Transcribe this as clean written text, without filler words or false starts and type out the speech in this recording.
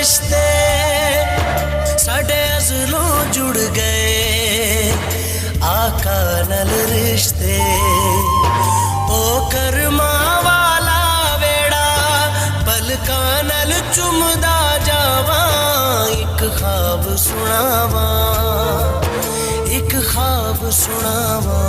रिश्ते साडे अज़लों जुड़ गए, आका नल रिश्ते ओ करमा वाला वेड़ा पलकां नल चुमदा जावा। एक ख्वाब सुनावा, एक ख्वाब सुनावा।